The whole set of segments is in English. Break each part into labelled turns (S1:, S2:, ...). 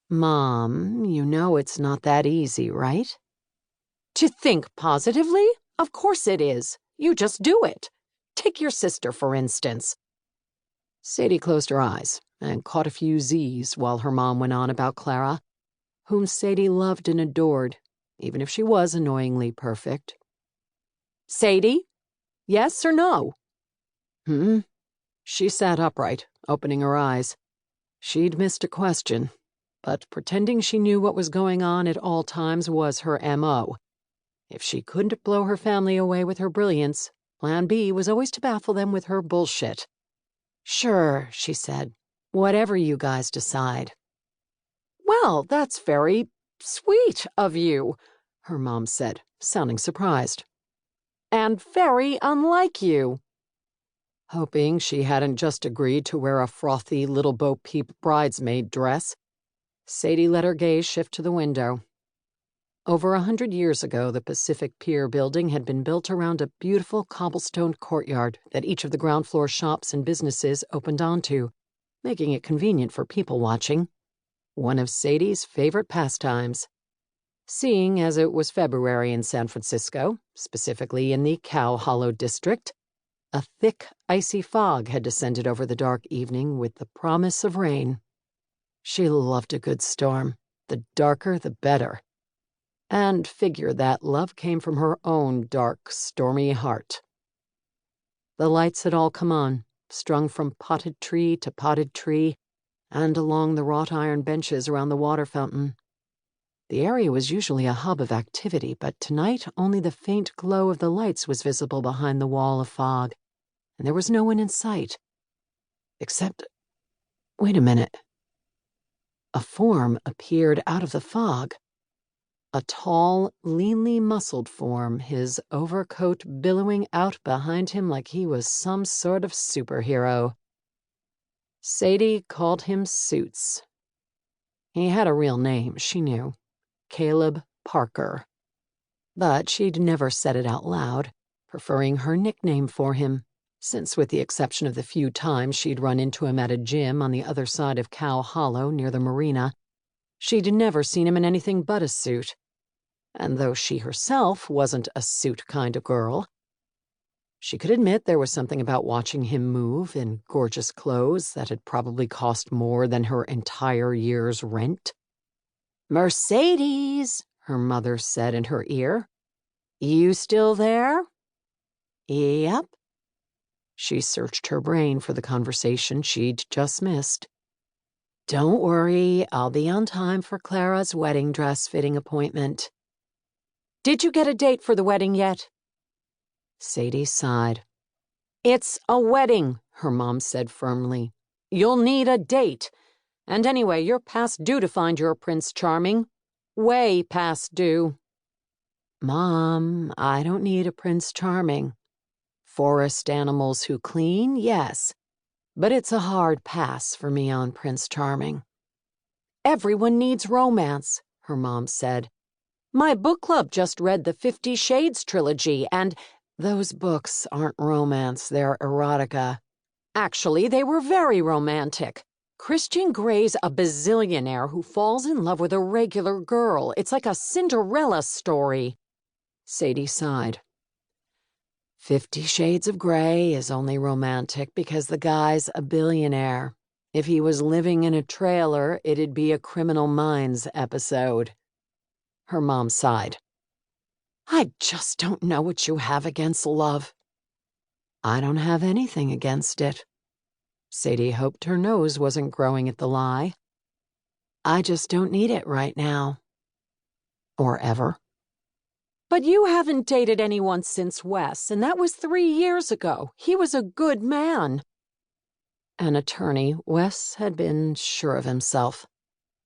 S1: Mom, you know it's not that easy, right? To think positively? Of course it is. You just do it. Take your sister, for instance. Sadie closed her eyes and caught a few Z's while her mom went on about Clara, whom Sadie loved and adored, even if she was annoyingly perfect. Sadie? Yes or no? She sat upright, opening her eyes. She'd missed a question, but pretending she knew what was going on at all times was her M.O. If she couldn't blow her family away with her brilliance, Plan B was always to baffle them with her bullshit. Sure, she said. Whatever you guys decide. Well, that's very sweet of you, her mom said, sounding surprised. And very unlike you. Hoping she hadn't just agreed to wear a frothy little Bo Peep bridesmaid dress, Sadie let her gaze shift to the window. Over 100 years ago, the Pacific Pier building had been built around a beautiful cobblestone courtyard that each of the ground floor shops and businesses opened onto, making it convenient for people watching. One of Sadie's favorite pastimes. Seeing as it was February in San Francisco, specifically in the Cow Hollow district, a thick, icy fog had descended over the dark evening with the promise of rain. She loved a good storm. The darker, the better. And figured that love came from her own dark, stormy heart. The lights had all come on, strung from potted tree to potted tree, and along the wrought iron benches around the water fountain. The area was usually a hub of activity, but tonight only the faint glow of the lights was visible behind the wall of fog, and there was no one in sight. Except, wait a minute. A form appeared out of the fog. A tall, leanly muscled form, his overcoat billowing out behind him like he was some sort of superhero. Sadie called him Suits. He had a real name, she knew. Caleb Parker. But she'd never said it out loud, preferring her nickname for him, since with the exception of the few times she'd run into him at a gym on the other side of Cow Hollow near the marina, she'd never seen him in anything but a suit. And though she herself wasn't a suit kind of girl, she could admit there was something about watching him move in gorgeous clothes that had probably cost more than her entire year's rent. "Mercedes," her mother said in her ear. "You still there?" "Yep." She searched her brain for the conversation she'd just missed. "Don't worry, I'll be on time for Clara's wedding dress fitting appointment." "Did you get a date for the wedding yet?" Sadie sighed. "It's a wedding," her mom said firmly. "You'll need a date. And anyway, you're past due to find your Prince Charming. Way past due." "Mom, I don't need a Prince Charming. Forest animals who clean, yes. But it's a hard pass for me on Prince Charming." "Everyone needs romance," her mom said. "My book club just read the 50 Shades trilogy, and those books aren't romance, they're erotica. Actually, they were very romantic. Christian Grey's a bazillionaire who falls in love with a regular girl. It's like a Cinderella story." Sadie sighed. 50 Shades of Grey is only romantic because the guy's a billionaire. If he was living in a trailer, it'd be a Criminal Minds episode. Her mom sighed. "I just don't know what you have against love." "I don't have anything against it." Sadie hoped her nose wasn't growing at the lie. "I just don't need it right now. Or ever." "But you haven't dated anyone since Wes, and that was 3 years ago. He was a good man." An attorney, Wes had been sure of himself.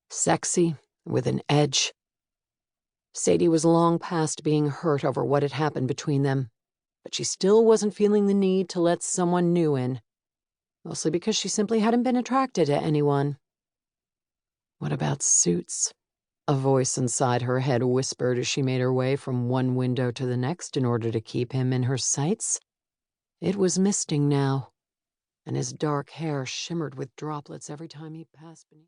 S1: Sexy, with an edge. Sadie was long past being hurt over what had happened between them, but she still wasn't feeling the need to let someone new in, mostly because she simply hadn't been attracted to anyone. What about Suits? A voice inside her head whispered as she made her way from one window to the next in order to keep him in her sights. It was misting now, and his dark hair shimmered with droplets every time he passed beneath.